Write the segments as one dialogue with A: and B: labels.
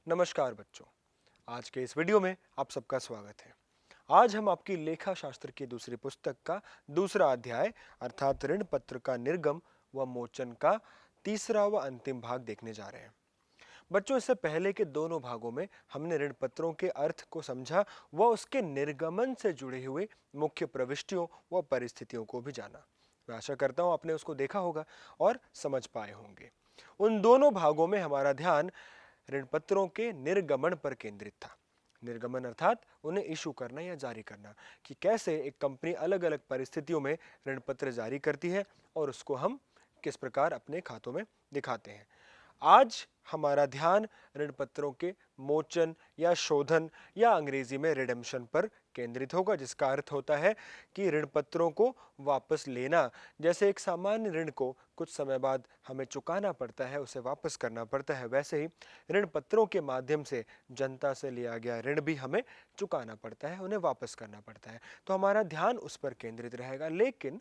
A: नमस्कार बच्चों, आज के इस वीडियो में आप सबका स्वागत है। आज हम आपकी लेखा शास्त्र की दूसरी पुस्तक का दूसरा अध्याय अर्थात ऋण पत्र का निर्गम व मोचन का तीसरा व अंतिम भाग देखने जा रहे हैं। बच्चों, इससे पहले के दोनों भागों में हमने ऋण पत्रों के अर्थ को समझा व उसके निर्गमन से जुड़े हुए मुख्य प्रविष्टियों व परिस्थितियों को भी जाना। मैं आशा करता हूँ आपने उसको देखा होगा और समझ पाए होंगे। उन दोनों भागों में हमारा ध्यान ऋण पत्रों के निर्गमन पर केंद्रित था। निर्गमन अर्थात उन्हें इशू करना या जारी करना, कि कैसे एक कंपनी अलग अलग परिस्थितियों में ऋण पत्र जारी करती है और उसको हम किस प्रकार अपने खातों में दिखाते हैं। आज हमारा ध्यान ऋण पत्रों के मोचन या शोधन या अंग्रेजी में रिडेम्पशन पर केंद्रित होगा, जिसका अर्थ होता है कि ऋण पत्रों को वापस लेना। जैसे एक सामान्य ऋण को कुछ समय बाद हमें चुकाना पड़ता है, उसे वापस करना पड़ता है, वैसे ही ऋण पत्रों के माध्यम से जनता से लिया गया ऋण भी हमें चुकाना पड़ता है, उन्हें वापस करना पड़ता है। तो हमारा ध्यान उस पर केंद्रित रहेगा। लेकिन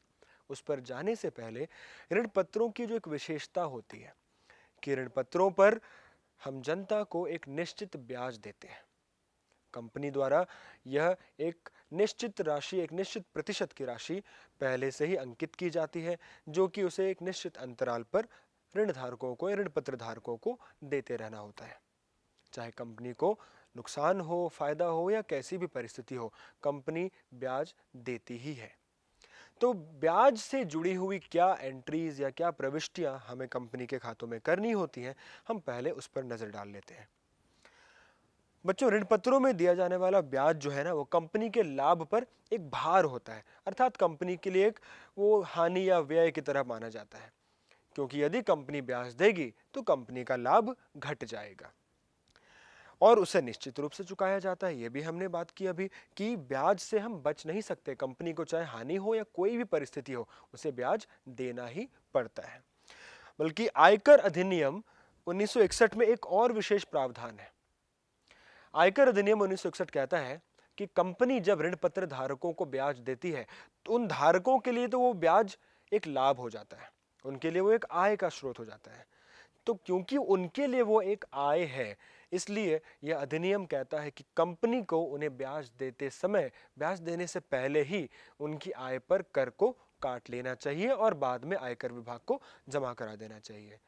A: उस पर जाने से पहले ऋण पत्रों की जो एक विशेषता होती है कि ऋण पत्रों पर हम जनता को एक निश्चित ब्याज देते हैं। कंपनी द्वारा यह एक निश्चित राशि, एक निश्चित प्रतिशत की राशि पहले से ही अंकित की जाती है, जो कि उसे एक निश्चित अंतराल पर ऋण धारकों को या ऋण पत्र धारकों को देते रहना होता है। चाहे कंपनी को नुकसान हो, फायदा हो या कैसी भी परिस्थिति हो, कंपनी ब्याज देती ही है। तो ब्याज से जुड़ी हुई क्या एंट्रीज या क्या प्रविष्टियां हमें कंपनी के खातों में करनी होती हैं, हम पहले उस पर नजर डाल लेते हैं। बच्चों, ऋण पत्रों में दिया जाने वाला ब्याज जो है ना, वो कंपनी के लाभ पर एक भार होता है, अर्थात कंपनी के लिए एक वो हानि या व्यय की तरह माना जाता है, क्योंकि यदि कंपनी ब्याज देगी तो कंपनी का लाभ घट जाएगा और उसे निश्चित रूप से चुकाया जाता है। ये भी हमने बात की अभी कि ब्याज से हम बच नहीं सकते। कंपनी को चाहे हानि हो या कोई भी परिस्थिति हो, उसे ब्याज देना ही पड़ता है। बल्कि आयकर अधिनियम 1961 में एक और विशेष प्रावधान है। आयकर अधिनियम 1961 कहता है कि कंपनी जब ऋण पत्र धारकों को ब्याज देती है तो उन धारकों के लिए तो वो ब्याज एक लाभ हो जाता है, उनके लिए वो एक आय का स्रोत हो जाता है। तो क्योंकि उनके लिए वो एक आय है, इसलिए यह अधिनियम कहता है कि कंपनी को उन्हें ब्याज देते समय, ब्याज देने से पहले ही उनकी आय पर कर को काट लेना चाहिए और बाद में आयकर विभाग को जमा करा देना चाहिए।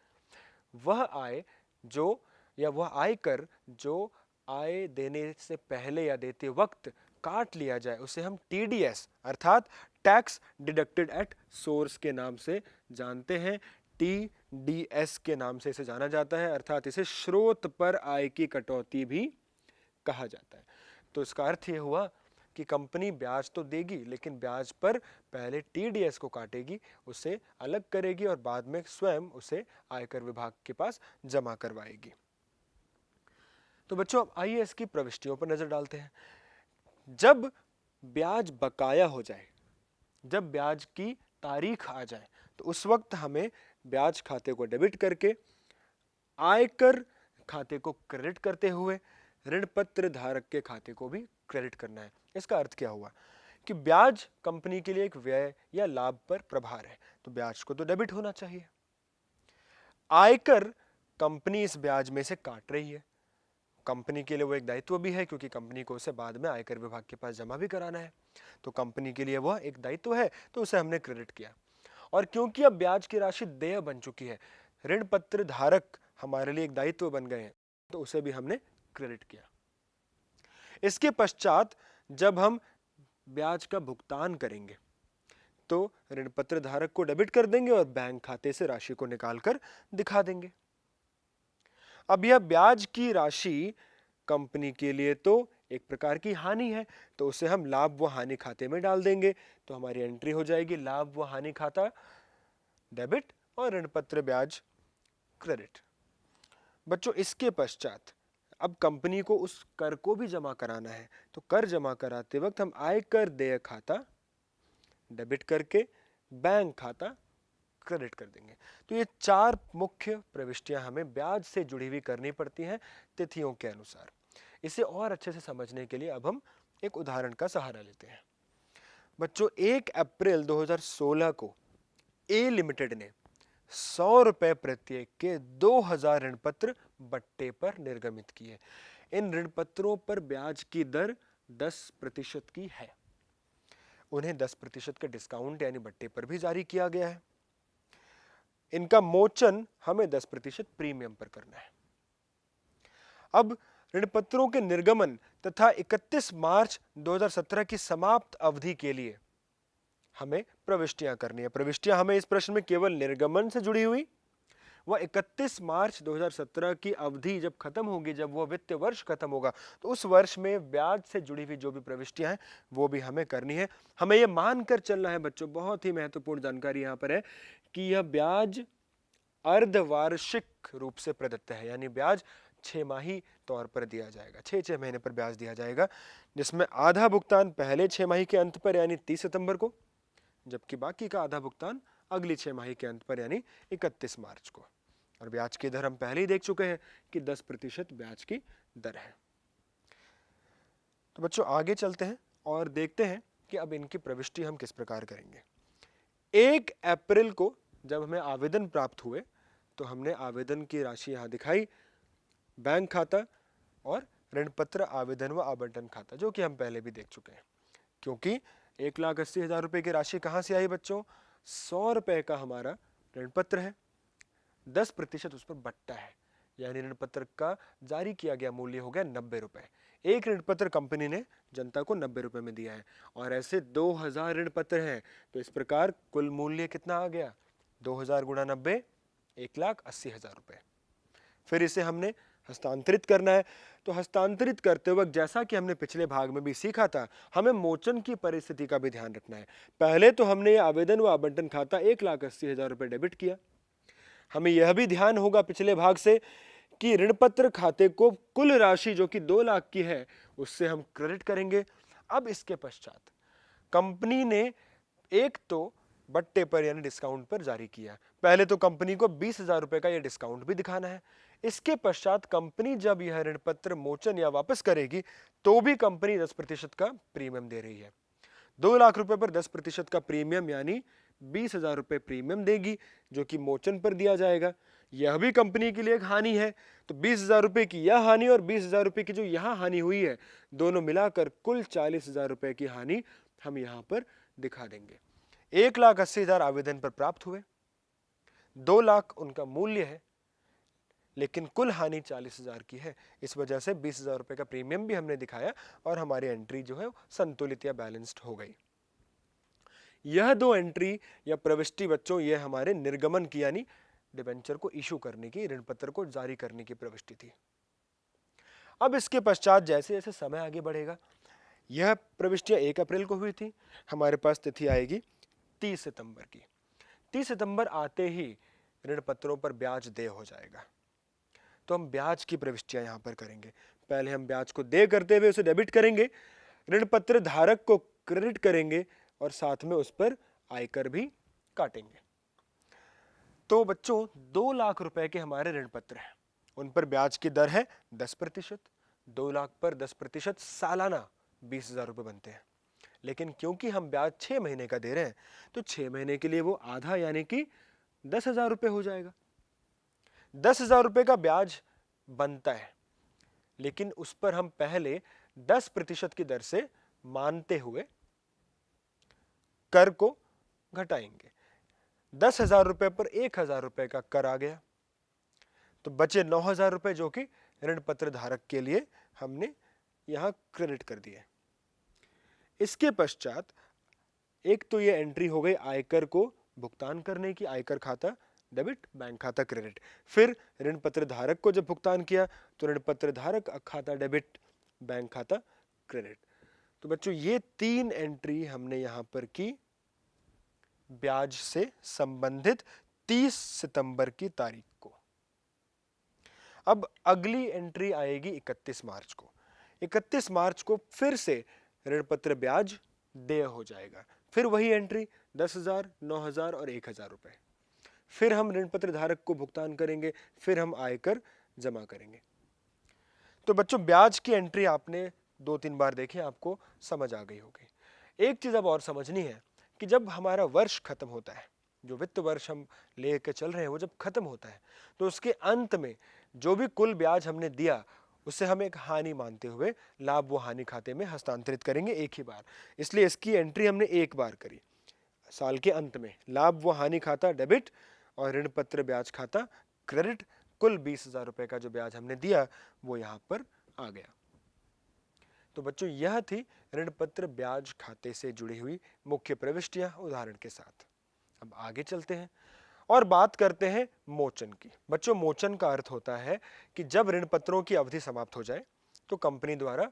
A: वह आय जो या वह आयकर जो आय देने से पहले या देते वक्त काट लिया जाए, उसे हम टीडीएस अर्थात टैक्स डिडक्टेड एट सोर्स के नाम से जानते हैं। टीडीएस के नाम से इसे जाना जाता है, अर्थात इसे स्रोत पर आय की कटौती भी कहा जाता है। तो इसका अर्थ यह हुआ कि कंपनी ब्याज तो देगी, लेकिन ब्याज पर पहले टीडीएस को काटेगी, उसे अलग करेगी और बाद में स्वयं उसे आयकर विभाग के पास जमा करवाएगी। तो बच्चों, अब आइए इसकी प्रविष्टियों पर नजर डालते हैं। जब ब्याज बकाया हो जाए, जब ब्याज की तारीख आ जाए, तो उस वक्त हमें ब्याज खाते को डेबिट करके आयकर खाते को क्रेडिट करते हुए ऋण पत्र धारक के खाते को भी क्रेडिट करना है। इसका अर्थ क्या हुआ कि ब्याज कंपनी के लिए एक व्यय या लाभ पर प्रभार है, तो ब्याज को तो डेबिट होना चाहिए। आयकर कंपनी इस ब्याज में से काट रही है, कंपनी के लिए वो एक दायित्व भी है, क्योंकि कंपनी को उसे बाद में आयकर विभाग के पास जमा भी कराना है, तो कंपनी के लिए वह एक दायित्व है, तो उसे हमने क्रेडिट किया। और क्योंकि अब ब्याज की राशि देय बन चुकी है, ऋण पत्र धारक हमारे लिए एक दायित्व बन गए हैं, तो उसे भी हमने क्रेडिट किया। इसके पश्चात जब हम ब्याज का भुगतान करेंगे तो ऋण पत्र धारक को डेबिट कर देंगे और बैंक खाते से राशि को निकालकर दिखा देंगे। अब यह ब्याज की राशि कंपनी के लिए तो एक प्रकार की हानि है, तो उसे हम लाभ व हानि खाते में डाल देंगे, तो हमारी एंट्री हो जाएगी लाभ व हानि खाता डेबिट और ऋण पत्र ब्याज क्रेडिट। बच्चों, इसके पश्चात अब कंपनी को उस कर को भी जमा कराना है, तो कर जमा कराते वक्त हम आयकर देय खाता डेबिट करके बैंक खाता क्रेडिट कर देंगे। तो ये चार मुख्य प्रविष्टियां हमें ब्याज से जुड़ी हुई करनी पड़ती हैं तिथियों के अनुसार। इसे और अच्छे से समझने के लिए अब हम एक उदाहरण का सहारा लेते हैं। बच्चों, 1 अप्रैल 2016 को ए लिमिटेड ने 100 रुपए प्रत्येक के 2000 ऋण पत्र बट्टे पर निर्गमित किए। इन ऋण पत्रों पर ब्याज की दर 10% की है। उन्हें 10% का डिस्काउंट यानी बट्टे पर भी जारी किया गया है। इनका मोचन हमें 10% प्रीमियम पर करना है। अब ऋण पत्रों के निर्गमन तथा 31 मार्च 2017 की समाप्त अवधि के लिए हमें प्रविष्टियां करनी है। प्रविष्टियां हमें इस प्रश्न में केवल निर्गमन से जुड़ी हुई व 31 मार्च 2017 की अवधि जब खत्म होगी, जब वो वित्तीय वर्ष खत्म होगा, तो उस वर्ष में ब्याज से जुड़ी हुई जो भी प्रविष्टियां हैं वो भी हमें करनी है। हमें ये मानकर चलना है बच्चों, बहुत ही महत्वपूर्ण जानकारी यहाँ पर है कि यह ब्याज अर्धवार्षिक रूप से प्रदत्त है, यानी ब्याज 6 माही तौर पर दिया जाएगा। 6 महीने पर ब्याज दिया जाएगा, जिसमें आधा भुगतान पहले 6 माही के अंत पर यानी 30 सितंबर को, जबकि बाकी का आधा भुगतान अगली 6 माही के अंत पर यानी 31 मार्च को। और ब्याज की दर हम पहले ही देख चुके हैं कि 10% ब्याज की दर है। तो बच्चों आगे चलते हैं और देखते हैं कि अब इनकी प्रविष्टि हम किस प्रकार करेंगे। 1 अप्रैल को जब हमें आवेदन प्राप्त हुए तो हमने आवेदन की राशि यहाँ दिखाई, बैंक खाता और ऋण पत्र आवेदन व आवंटन खाता, जो कि हम पहले भी देख चुके हैं। क्योंकि 1,80,000 रुपए की राशि कहाँ से आई बच्चों? 100 रुपए का हमारा ऋण पत्र है, 10% उस पर बट्टा है, यानी ऋण पत्र का जारी किया गया मूल्य हो गया 90 रुपए। एक ऋण पत्र कंपनी ने जनता को 90 रुपए में दिया है और ऐसे 2000 ऋण पत्र हैं, तो इस प्रकार कुल मूल्य कितना आ गया? 2000 गुणा 90, 1,80,000 रुपए। फिर इसे हमने हस्तांतरित करना है। तो हस्तांतरित करते वक्त जैसा कि हमने पिछले भाग में भी सीखा था, हमें मोचन की परिस्थिति का भी ध्यान रखना है। पहले तो हमने आवेदन व आवंटन खाता 1,80,000 रुपए डेबिट किया। हमें यह भी ध्यान होगा पिछले भाग से कि ऋण पत्र खाते को कुल राशि जो कि 2 लाख की है उससे हम क्रेडिट करेंगे। अब इसके पश्चात कंपनी ने एक तो बट्टे पर यानी डिस्काउंट पर जारी किया। पहले तो कंपनी को 20,000 रुपए का यह डिस्काउंट भी दिखाना है। इसके पश्चात कंपनी जब यह ऋण पत्र मोचन या वापस करेगी तो भी कंपनी 10% का प्रीमियम दे रही है। 2 लाख रुपए पर 10% का प्रीमियम यानी 20,000 रुपए प्रीमियम देगी, जो कि मोचन पर दिया जाएगा। यह भी कंपनी के लिए एक हानि है। तो 20,000 रुपए की यह हानि और 20,000 रुपए की जो यहाँ हानि हुई है, दोनों मिलाकर कुल 40,000 रुपए की हानि हम यहाँ पर दिखा देंगे। 1,80,000 आवेदन पर प्राप्त हुए, 2 लाख उनका मूल्य है, लेकिन कुल हानि 40,000 की है। इस वजह से 20,000 रुपए का प्रीमियम भी हमने दिखाया और हमारी एंट्री जो है संतुलित या बैलेंस्ड हो गई। यह 2 एंट्री या प्रविष्टि बच्चों, यह हमारे निर्गमन की यानी डिबेंचर को इशू करने की, ऋण पत्र को जारी करने की प्रविष्टि थी। अब इसके पश्चात जैसे जैसे समय आगे बढ़ेगा, यह प्रविष्टियां 1 अप्रैल को हुई थी, हमारे पास तिथि आएगी 30 सितंबर की। 30 सितंबर आते ही ऋण पत्रों पर ब्याज देय हो जाएगा। तो हम ब्याज की प्रविष्टियां यहां पर करेंगे। पहले हम ब्याज को देय करते हुए उसे डेबिट करेंगे, ऋण पत्र धारक को क्रेडिट करेंगे और साथ में उस पर आयकर भी काटेंगे। तो बच्चों 2 लाख रुपए के हमारे ऋण पत्र हैं, उन पर ब्याज की दर है 10%। 2 लाख पर 10% सालाना 20,000 रुपए बनते हैं। लेकिन क्योंकि हम ब्याज 6 महीने का दे रहे हैं, तो 6 महीने के लिए वो आधा यानी कि 10,000 रुपए हो जाएगा। 10,000 रुपए का ब्याज बनता है, लेकिन उस पर हम पहले 10% की दर से मानते हुए कर को घटाएंगे। 10,000 रुपए पर 1,000 रुपए का कर आ गया, तो बचे 9,000 रुपए जो कि ऋण पत्र धारक के लिए हमने यहां क्रेडिट कर दिए। इसके पश्चात एक तो ये एंट्री हो गई आयकर को भुगतान करने की, आयकर खाता डेबिट, बैंक खाता क्रेडिट। फिर ऋण पत्र धारक को जब भुगतान किया तो ऋण पत्र धारक खाता डेबिट, बैंक खाता क्रेडिट। तो बच्चों ये 3 एंट्री हमने यहां पर की ब्याज से संबंधित 30 सितंबर की तारीख को। अब अगली एंट्री आएगी 31 मार्च को। 31 मार्च को फिर से ऋण पत्र ब्याज देय हो जाएगा। फिर वही एंट्री 10,000, 9,000 और 1,000 रुपए। फिर हम ऋण पत्र धारक को भुगतान करेंगे, फिर हम आयकर जमा करेंगे। तो बच्चों ब्याज की एंट्री आपने 2-3 बार देखी, आपको समझ आ गई होगी। एक चीज अब और समझनी है कि जब हमारा वर्ष खत्म होता है, जो वित्त वर्ष हम लेके चल रहे हैं वो जब खत्म होता है तो उसके अंत में जो भी कुल ब्याज हमने दिया उसे हम एक हानि मानते हुए लाभ व हानि खाते में हस्तांतरित करेंगे एक ही बार। इसलिए इसकी एंट्री हमने एक बार करी। साल के अंत में लाभ व हानि खाता डेबिट और ऋण पत्र ब्याज खाता क्रेडिट। कुल 20,000 रुपए का जो ब्याज हमने दिया वो यहाँ पर आ गया। तो बच्चों यह थी ऋण पत्र ब्याज खाते से जुड़ी हुई मुख्य प्रविष्टियां उदाहरण के साथ। अब आगे चलते हैं और बात करते हैं मोचन की। बच्चों मोचन का अर्थ होता है कि जब ऋण पत्रों की अवधि समाप्त हो जाए तो कंपनी द्वारा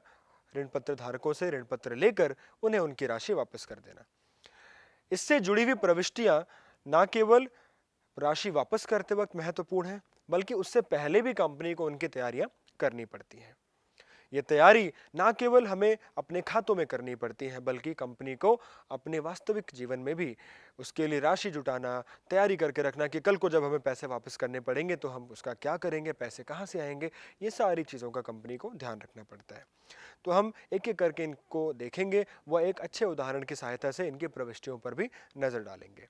A: ऋण पत्र धारकों से ऋण पत्र लेकर उन्हें उनकी राशि वापस कर देना। इससे जुड़ी हुई प्रविष्टियां न केवल राशि वापस करते वक्त महत्वपूर्ण है बल्कि उससे पहले भी कंपनी को उनकी तैयारियां करनी पड़ती हैं। ये तैयारी ना केवल हमें अपने खातों में करनी पड़ती है बल्कि कंपनी को अपने वास्तविक जीवन में भी उसके लिए राशि जुटाना, तैयारी करके रखना कि कल को जब हमें पैसे वापस करने पड़ेंगे तो हम उसका क्या करेंगे, पैसे कहाँ से आएंगे, ये सारी चीज़ों का कंपनी को ध्यान रखना पड़ता है। तो हम एक एक करके इनको देखेंगे व एक अच्छे उदाहरण की सहायता से इनकी प्रविष्टियों पर भी नजर डालेंगे।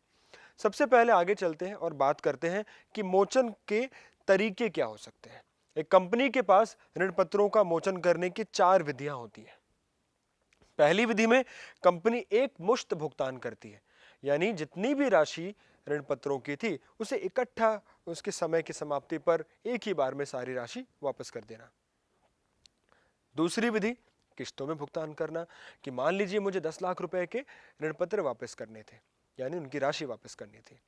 A: सबसे पहले आगे चलते हैं और बात करते हैं कि मोचन के तरीके क्या हो सकते हैं। एक कंपनी के पास ऋण पत्रों का मोचन करने की 4 विधियां होती हैं। पहली विधि में कंपनी एक मुश्त भुगतान करती है, यानी जितनी भी राशि ऋण पत्रों की थी उसे इकट्ठा उसके समय की समाप्ति पर एक ही बार में सारी राशि वापस कर देना। दूसरी विधि किस्तों में भुगतान करना कि मान लीजिए मुझे 10 लाख रुपए के ऋण पत्र वापस करने थे, यानी उनकी राशि वापस करनी थी,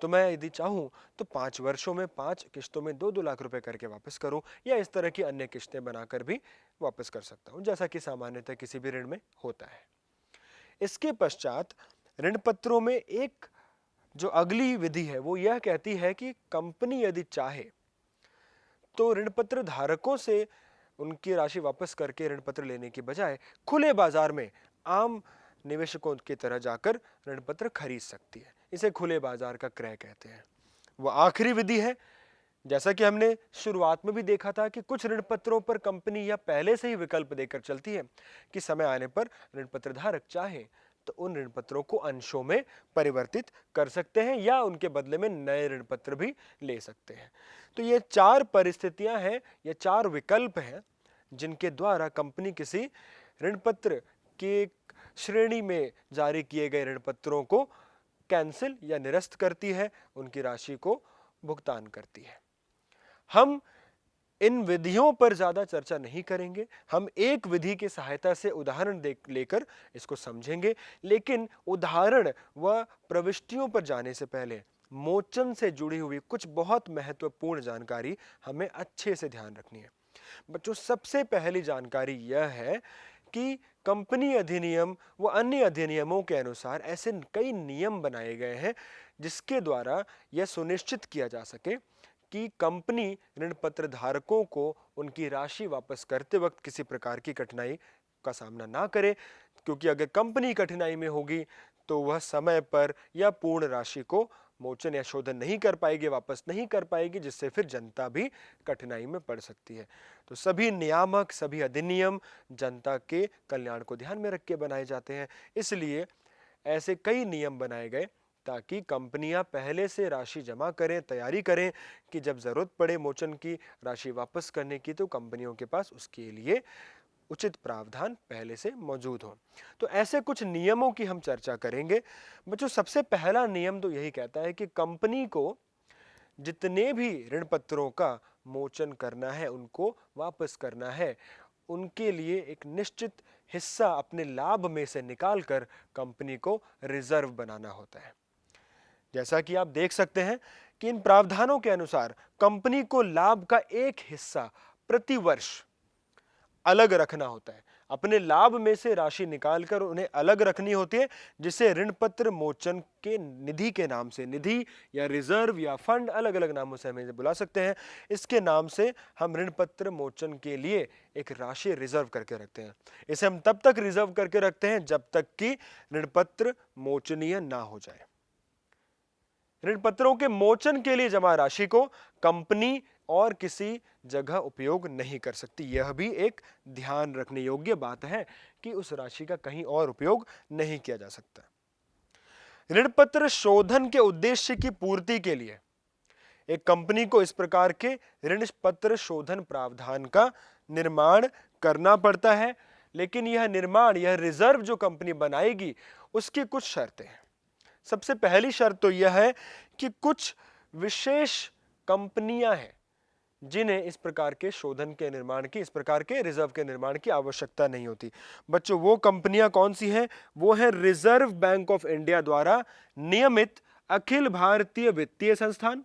A: तो मैं यदि चाहूं तो 5 वर्षों में 5 किस्तों में 2-2 लाख रुपए करके वापस करूं या इस तरह की अन्य किस्तें बनाकर भी वापस कर सकता हूं, जैसा कि सामान्यतः किसी भी ऋण में होता है। इसके पश्चात ऋण पत्रों में एक जो अगली विधि है वो यह कहती है कि कंपनी यदि चाहे तो ऋण पत्र धारकों से उनकी राशि वापस करके ऋण पत्र लेने की बजाय खुले बाजार में आम निवेशकों की तरह जाकर ऋण पत्र खरीद सकती है। इसे खुले बाजार का क्रय कहते हैं। वह आखिरी विधि है, जैसा कि हमने शुरुआत में भी देखा था कि कुछ ऋण पत्रों पर कंपनी या पहले से ही विकल्प देकर चलती है कि समय आने पर ऋण पत्र धारक चाहे तो उन ऋण पत्रों को अंशों में परिवर्तित कर सकते हैं या उनके बदले में नए ऋण पत्र भी ले सकते हैं। तो ये 4 परिस्थितियां हैं, ये 4 विकल्प हैं जिनके द्वारा कंपनी किसी ऋण पत्र की श्रेणी में जारी किए गए ऋण पत्रों को कैंसिल या निरस्त करती है, उनकी राशि को भुगतान करती है। हम इन विधियों पर ज्यादा चर्चा नहीं करेंगे, हम एक विधि की सहायता से उदाहरण लेकर इसको समझेंगे, लेकिन उदाहरण व प्रविष्टियों पर जाने से पहले मोचन से जुड़ी हुई कुछ बहुत महत्वपूर्ण जानकारी हमें अच्छे से ध्यान रखनी है। बच्चों, सबसे पहली जानकारी यह है कि कंपनी अधिनियम व अन्य अधिनियमों के अनुसार ऐसे कई नियम बनाए गए हैं जिसके द्वारा यह सुनिश्चित किया जा सके कि कंपनी ऋण पत्र धारकों को उनकी राशि वापस करते वक्त किसी प्रकार की कठिनाई का सामना ना करे, क्योंकि अगर कंपनी कठिनाई में होगी तो वह समय पर या पूर्ण राशि को मोचन या शोधन नहीं कर पाएगी, वापस नहीं कर पाएगी, जिससे फिर जनता भी कठिनाई में पड़ सकती है। तो सभी नियामक, सभी अधिनियम जनता के कल्याण को ध्यान में रख के बनाए जाते हैं, इसलिए ऐसे कई नियम बनाए गए ताकि कंपनियां पहले से राशि जमा करें, तैयारी करें कि जब जरूरत पड़े मोचन की राशि वापस करने की तो कंपनियों के पास उसके लिए उचित प्रावधान पहले से मौजूद हो। तो ऐसे कुछ नियमों की हम चर्चा करेंगे। बच्चों, सबसे पहला नियम तो यही कहता है कि कंपनी को जितने भी ऋण पत्रों का मोचन करना है, उनको वापस करना है, उनके लिए एक निश्चित हिस्सा अपने लाभ में से निकालकर कंपनी को रिजर्व बनाना होता है। जैसा कि आप देख सकते हैं कि इन प्रावधानों के अनुसार कंपनी को लाभ का एक हिस्सा प्रति वर्ष अलग रखना होता है। अपने लाभ में से राशि निकालकर उन्हें अलग रखनी होती है, जिसे ऋण पत्र मोचन के निधि के नाम से, निधि या रिजर्व या फंड, अलग अलग नामों से हमें बुला सकते हैं, इसके नाम से हम ऋण पत्र मोचन के लिए एक राशि रिजर्व करके रखते हैं। इसे हम तब तक रिजर्व करके रखते हैं जब तक कि ऋण पत्र मोचनीय ना हो जाए। ऋण पत्रों के मोचन के लिए जमा राशि को कंपनी और किसी जगह उपयोग नहीं कर सकती। यह भी एक ध्यान रखने योग्य बात है कि उस राशि का कहीं और उपयोग नहीं किया जा सकता। ऋण पत्र शोधन के उद्देश्य की पूर्ति के लिए एक कंपनी को इस प्रकार के ऋण पत्र शोधन प्रावधान का निर्माण करना पड़ता है, लेकिन यह निर्माण, यह रिजर्व जो कंपनी बनाएगी उसकी कुछ शर्तें हैं। सबसे पहली शर्त तो यह है कि कुछ विशेष कंपनियां हैं जिन्हें इस प्रकार के शोधन के निर्माण की, इस प्रकार के रिजर्व के निर्माण की आवश्यकता नहीं होती। बच्चों, वो कंपनियां कौन सी हैं? वो है रिजर्व बैंक ऑफ इंडिया द्वारा नियमित अखिल भारतीय वित्तीय संस्थान,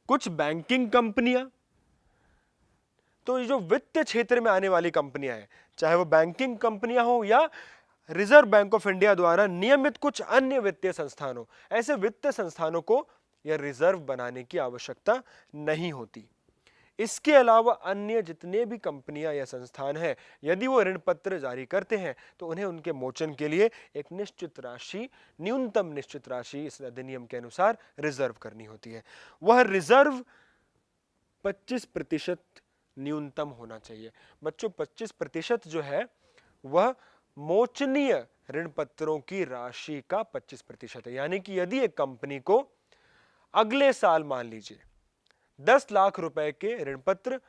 A: कुछ बैंकिंग कंपनियां। तो ये जो वित्त क्षेत्र में आने वाली कंपनियां हैं, चाहे वो बैंकिंग कंपनियां हो या रिजर्व बैंक ऑफ इंडिया द्वारा नियमित कुछ अन्य वित्तीय संस्थान हो, ऐसे वित्तीय संस्थानों को यह रिजर्व बनाने की आवश्यकता नहीं होती। इसके अलावा अन्य जितने भी कंपनियां या संस्थान हैं, यदि वो ऋण पत्र जारी करते हैं तो उन्हें उनके मोचन के लिए एक निश्चित राशि, न्यूनतम निश्चित राशि इस अधिनियम के अनुसार रिजर्व करनी होती है। वह रिजर्व 25% न्यूनतम होना चाहिए। बच्चों, 25% जो है वह मोचनीय ऋण पत्रों की राशि का 25% है। यानी कि यदि एक कंपनी को अगले साल मान लीजिए 10 लाख रुपए के ऋण पत्र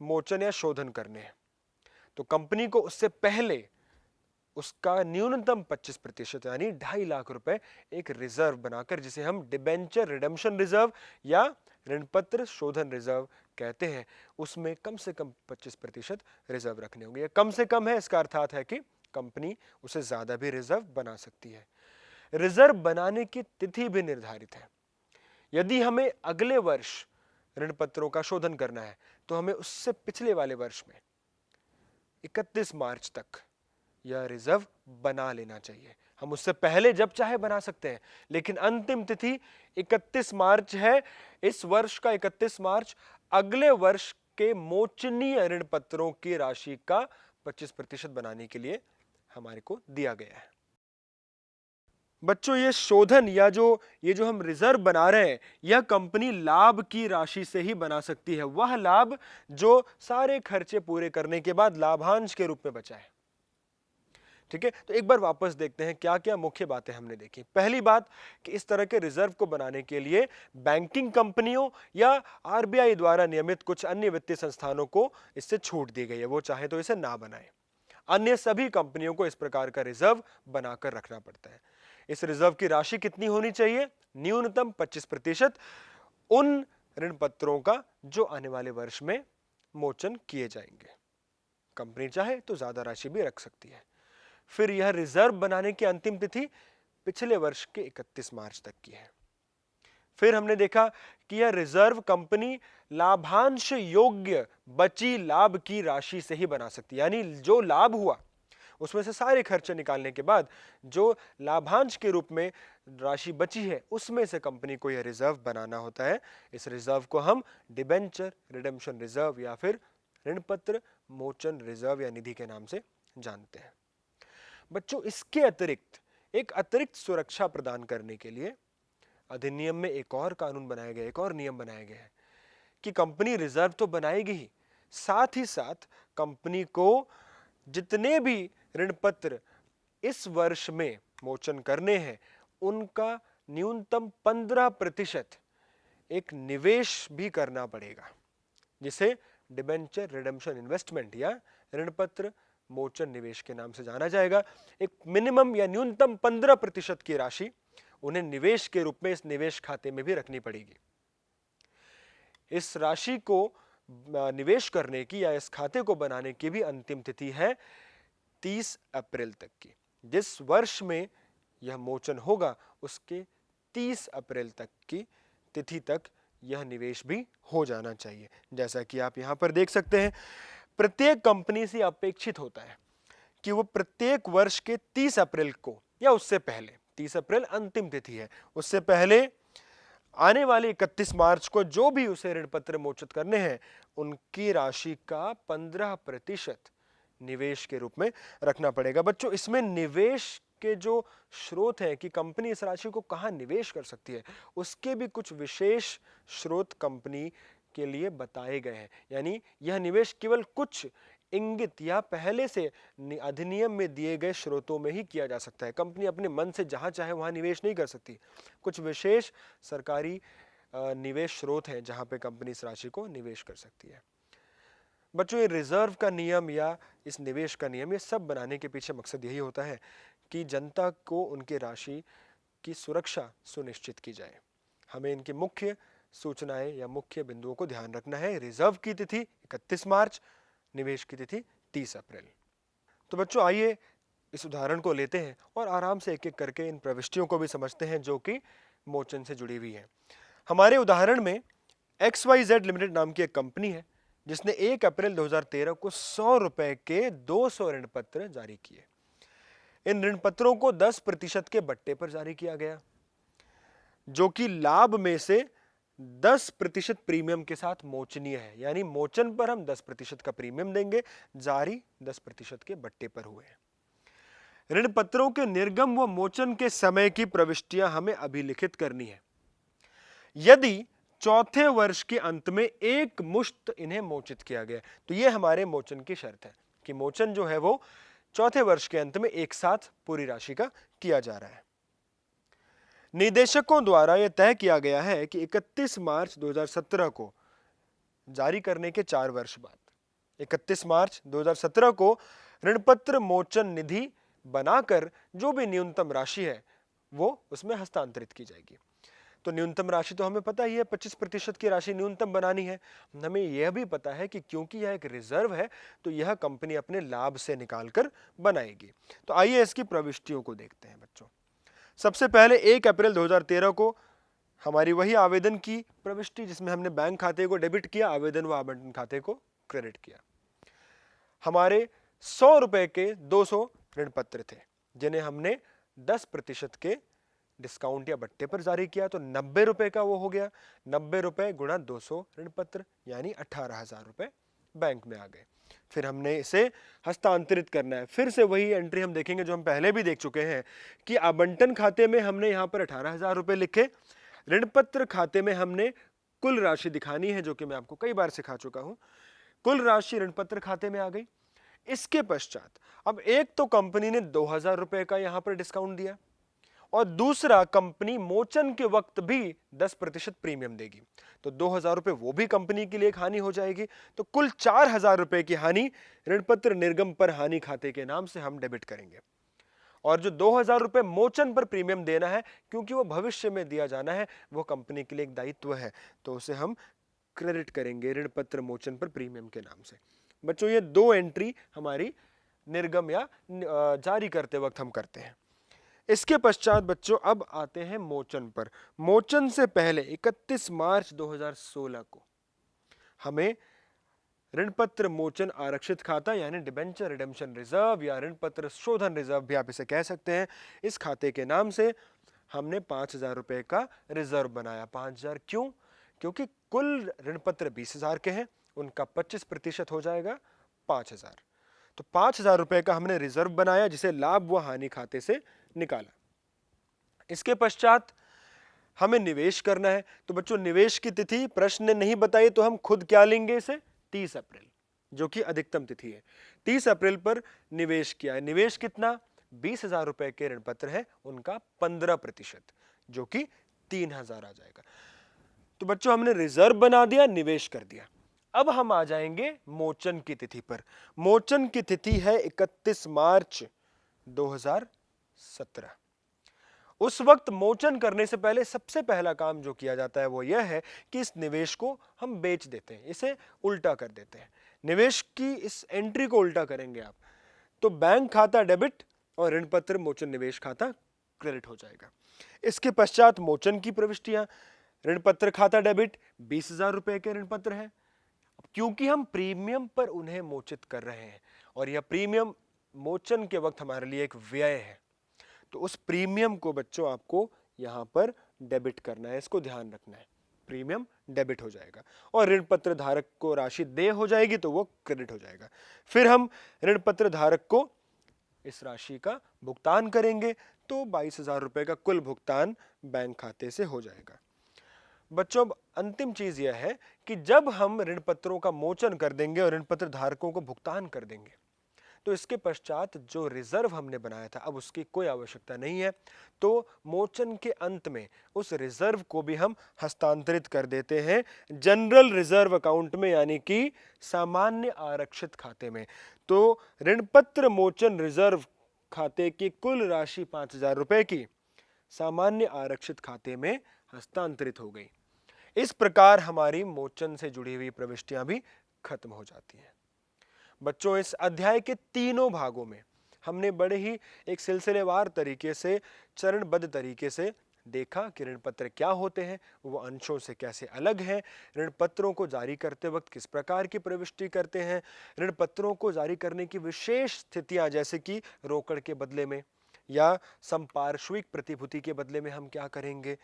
A: मोचन या शोधन करने हैं, तो कंपनी को उससे पहले उसका न्यूनतम 25% यानी 2.5 लाख रुपए एक रिजर्व बनाकर, जिसे हम डिबेंचर रिडेम्पशन रिजर्व या ऋण पत्र शोधन रिजर्व कहते हैं, उसमें कम से कम 25% रिजर्व रखने होंगे। कम से कम है, इसका अर्थात है कि कंपनी उसे ज्यादा भी रिजर्व बना सकती है। रिजर्व बनाने की तिथि भी निर्धारित है। यदि हमें अगले वर्ष ऋण पत्रों का शोधन करना है तो हमें उससे पिछले वाले वर्ष में 31 मार्च तक यह रिजर्व बना लेना चाहिए। हम उससे पहले जब चाहे बना सकते हैं, लेकिन अंतिम तिथि 31 मार्च है। इस वर्ष का 31 मार्च अगले वर्ष के मोचनीय ऋण पत्रों की राशि का 25% बनाने के लिए हमारे को दिया गया है। बच्चों, ये शोधन या ये जो हम रिजर्व बना रहे हैं, यह कंपनी लाभ की राशि से ही बना सकती है। वह लाभ जो सारे खर्चे पूरे करने के बाद लाभांश के रूप में बचा है। ठीक है, तो एक बार वापस देखते हैं क्या क्या मुख्य बातें हमने देखी। पहली बात कि इस तरह के रिजर्व को बनाने के लिए बैंकिंग कंपनियों या आरबीआई द्वारा नियमित कुछ अन्य वित्तीय संस्थानों को इससे छूट दी गई है, वो चाहे तो इसे ना बनाए। अन्य सभी कंपनियों को इस प्रकार का रिजर्व बनाकर रखना पड़ता है। इस रिजर्व की राशि कितनी होनी चाहिए? न्यूनतम 25% उन ऋण पत्रों का जो आने वाले वर्ष में मोचन किए जाएंगे। कंपनी चाहे तो ज्यादा राशि भी रख सकती है। फिर यह रिजर्व बनाने की अंतिम तिथि पिछले वर्ष के 31 मार्च तक की है। फिर हमने देखा कि यह रिजर्व कंपनी लाभांश योग्य बची लाभ की राशि से ही बना सकती है। यानी जो लाभ हुआ उसमें से सारे खर्चे निकालने के बाद जो लाभांश के रूप में राशि बची है, उसमें से कंपनी को यह रिजर्व बनाना होता है। इस रिजर्व को हम डिबेंचर रिडेम्पशन रिजर्व या फिर ऋण पत्र मोचन रिजर्व या निधि के नाम से जानते हैं। बच्चों, इसके अतिरिक्त एक अतिरिक्त सुरक्षा प्रदान करने के लिए अधिनियम में एक और कानून बनाया गया, एक और नियम बनाया गया है कि कंपनी रिजर्व तो बनाएगी ही साथ कंपनी को जितने भी ऋण पत्र इस वर्ष में मोचन करने हैं, उनका न्यूनतम 15% एक निवेश भी करना पड़ेगा, जिसे डिबेंचर रिडेम्पशन इन्वेस्टमेंट या ऋण पत्र मोचन निवेश के नाम से जाना जाएगा। एक मिनिमम या न्यूनतम 15% की राशि उन्हें निवेश के रूप में इस निवेश खाते में भी रखनी पड़ेगी। इस राशि को निवेश करने की या इस खाते को बनाने की भी अंतिम तिथि है 30 अप्रैल तक की। जिस वर्ष में यह मोचन होगा उसके 30 अप्रैल तक की तिथि तक यह निवेश भी हो जाना चाहिए। जैसा कि आप यहां पर देख सकते हैं, प्रत्येक कंपनी से अपेक्षित होता है कि वो प्रत्येक वर्ष के 30 अप्रैल को या उससे पहले, 30 अप्रैल अंतिम तिथि है, उससे पहले आने वाले 31 मार्च को जो भी उसे ऋण पत्र मोचित करने हैं, उनकी राशि का 15% निवेश के रूप में रखना पड़ेगा। बच्चों, इसमें निवेश के जो स्रोत हैं कि कंपनी इस राशि को कहां निवेश कर सकती है, उसके भी कुछ विशेष स्रोत कंपनी के लिए बताए गए हैं। यानी यह निवेश केवल कुछ इंगित या पहले से अधिनियम में दिए गए स्रोतों में ही किया जा सकता है। कंपनी अपने मन से जहां चाहे वहां निवेश नहीं कर सकती। कुछ विशेष सरकारी निवेश स्रोत हैं जहां पे कंपनी इस राशि को निवेश कर सकती है। बच्चों, ये रिजर्व का नियम या इस निवेश का नियम, ये सब बनाने के पीछे मकसद यही होता है कि जनता को उनके राशि की सुरक्षा सुनिश्चित की जाए। हमें इनकी मुख्य सूचनाएं या मुख्य बिंदुओं को ध्यान रखना है। रिजर्व की तिथि 31 मार्च, निवेश की तिथि 30 अप्रैल। तो बच्चों, आइए इस उदाहरण को लेते हैं और आराम से एक एक करके इन प्रविष्टियों को भी समझते हैं जो कि मोचन से जुड़ी हुई है। हमारे उदाहरण में XYZ लिमिटेड नाम की एक कंपनी है जिसने 1 अप्रैल 2013 को 100 रुपए के 200 ऋण पत्र जारी किए। इन ऋण पत्रों को 10% के बट्टे पर जारी किया गया, जो कि लाभ में से 10% प्रीमियम के साथ मोचनीय है। यानी मोचन पर हम 10% का प्रीमियम देंगे, जारी 10% के बट्टे पर हुए हैं। ऋण पत्रों के निर्गम व मोचन के समय की प्रविष्टियां हमें अभिलिखित करनी है। यदि चौथे वर्ष के अंत में एक मुश्त इन्हें मोचित किया गया, तो यह हमारे मोचन की शर्त है कि मोचन जो है वो चौथे वर्ष के अंत में एक साथ पूरी राशि का किया जा रहा है। निदेशकों द्वारा यह तय किया गया है कि 31 मार्च 2017 को जारी करने के 4 वर्ष बाद 31 मार्च 2017 को ऋणपत्र मोचन निधि बनाकर जो भी न्यूनतम राशि है वो उसमें हस्तांतरित की जाएगी। तो न्यूनतम राशि तो हमें पता ही है, 25% की राशि न्यूनतम बनानी है। हमें यह भी पता है कि क्योंकि यह एक रिजर्व है तो यह कंपनी अपने लाभ से निकालकर बनाएगी। तो आइए इसकी प्रविष्टियों को देखते हैं बच्चों। सबसे पहले 1 अप्रैल 2013 को हमारी वही आवेदन की प्रविष्टि जिसमें हमने बैंक खाते को डेबिट किया, आवेदन व आवंटन खाते को क्रेडिट किया। हमारे 100 रुपए के 200 ऋण पत्र थे जिन्हें हमने 10% के डिस्काउंट या बट्टे पर जारी किया, तो 90 रुपए का वो हो गया। 90 रुपए गुणा 200 ऋण पत्र यानी 18,000 रुपए बैंक में आ गए। फिर हमने इसे हस्तांतरित करना है। फिर से वही एंट्री हम देखेंगे जो हम पहले भी देख चुके हैं कि आवंटन खाते में हमने यहाँ पर 18,000 रुपए लिखे, ऋण पत्र खाते में हमने कुल राशि दिखानी है जो कि मैं आपको कई बार सिखा चुका हूं। कुल राशि ऋण पत्र खाते में आ गई। इसके पश्चात अब एक तो कंपनी ने 2,000 रुपए का यहां पर डिस्काउंट दिया और दूसरा कंपनी मोचन के वक्त भी 10% प्रीमियम देगी, तो 2,000 रुपए वो भी कंपनी के लिए एक हानि हो जाएगी। तो कुल 4,000 रुपए की हानि ऋणपत्र निर्गम पर हानि खाते के नाम से हम डेबिट करेंगे। और जो 2,000 रुपए मोचन पर प्रीमियम देना है क्योंकि वो भविष्य में दिया जाना है, वो कंपनी के लिए एक दायित्व है, तो उसे हम क्रेडिट करेंगे ऋणपत्र मोचन पर प्रीमियम के नाम से। बच्चों, ये 2 एंट्री हमारी निर्गम या जारी करते वक्त हम करते हैं। इसके पश्चात बच्चों अब आते हैं मोचन पर। मोचन से पहले 31 मार्च 2016 को हमें ऋणपत्र मोचन आरक्षित खाता यानी डिबेंचर रिडेम्पशन रिजर्व या ऋणपत्र शोधन रिजर्व भी आप इसे कह सकते हैं, इस खाते के नाम से हमने 5,000 रुपए का रिजर्व बनाया। 5,000 क्यों? क्योंकि कुल ऋणपत्र 20,000 के हैं, उनका 25% हो जाएगा 5,000। तो 5,000 रुपए का हमने रिजर्व बनाया जिसे लाभ व हानि खाते से निकाला। इसके पश्चात हमें निवेश करना है। तो बच्चों, निवेश की तिथि प्रश्न ने नहीं बताई तो हम खुद क्या लेंगे इसे, 30 अप्रैल जो कि अधिकतम तिथि है। 30 अप्रैल पर निवेश किया है। निवेश कितना? 20,000 रुपए के ऋण पत्र है, उनका 15% जो कि 3,000 आ जाएगा। तो बच्चों, हमने रिजर्व बना दिया, निवेश कर दिया। अब हम आ जाएंगे मोचन की तिथि पर। मोचन की तिथि है 31 मार्च 2017। उस वक्त मोचन करने से पहले सबसे पहला काम जो किया जाता है वो यह है कि इस निवेश को हम बेच देते हैं, इसे उल्टा कर देते हैं। निवेश की इस एंट्री को उल्टा करेंगे आप, तो बैंक खाता डेबिट और ऋण पत्र मोचन निवेश खाता क्रेडिट हो जाएगा। इसके पश्चात मोचन की प्रविष्टियां, ऋण पत्र खाता डेबिट 20,000 रुपए के ऋण पत्र है। क्योंकि हम प्रीमियम पर उन्हें मोचित कर रहे हैं और यह प्रीमियम मोचन के वक्त हमारे लिए एक व्यय है, तो उस प्रीमियम को बच्चों आपको यहां पर डेबिट करना है, इसको ध्यान रखना है। प्रीमियम डेबिट हो जाएगा और ऋण पत्र धारक को राशि देय हो जाएगी तो वो क्रेडिट हो जाएगा। फिर हम ऋण पत्र धारक को इस राशि का भुगतान करेंगे, तो 22,000 रुपए का कुल भुगतान बैंक खाते से हो जाएगा। बच्चों, अब अंतिम चीज यह है कि जब हम ऋण पत्रों का मोचन कर देंगे और ऋण पत्र धारकों को भुगतान कर देंगे, तो इसके पश्चात जो रिजर्व हमने बनाया था अब उसकी कोई आवश्यकता नहीं है। तो मोचन के अंत में उस रिजर्व को भी हम हस्तांतरित कर देते हैं जनरल रिजर्व अकाउंट में, यानी कि सामान्य आरक्षित खाते में। तो ऋणपत्र मोचन रिजर्व खाते की कुल राशि 5,000 रुपए की सामान्य आरक्षित खाते में हस्तांतरित हो गई। इस प्रकार हमारी मोचन से जुड़ी हुई प्रविष्टियां भी खत्म हो जाती हैं। बच्चों, इस अध्याय के तीनों भागों में हमने बड़े ही एक सिलसिलेवार तरीके से, चरणबद्ध तरीके से देखा कि ऋण पत्र क्या होते हैं, वो अंशों से कैसे अलग हैं, ऋण पत्रों को जारी करते वक्त किस प्रकार की प्रविष्टि करते हैं, ऋण पत्रों को जारी करने की विशेष स्थितियां जैसे कि रोकड़ के बदले में या संपार्श्विक प्रतिभूति के बदले में हम क्या करेंगे,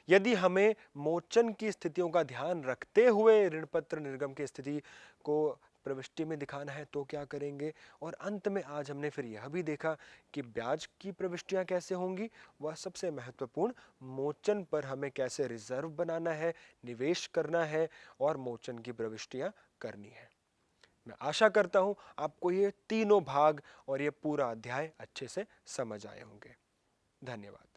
A: यदि हमें मोचन की स्थितियों का ध्यान रखते हुए ऋण पत्र निर्गम की स्थिति को प्रविष्टि में दिखाना है तो क्या करेंगे, और अंत में आज हमने फिर यह भी देखा कि ब्याज की प्रविष्टियां कैसे होंगी, वह सबसे महत्वपूर्ण मोचन पर हमें कैसे रिजर्व बनाना है, निवेश करना है और मोचन की प्रविष्टियां करनी है। मैं आशा करता हूं आपको ये तीनों भाग और ये पूरा अध्याय अच्छे से समझ आए होंगे। धन्यवाद।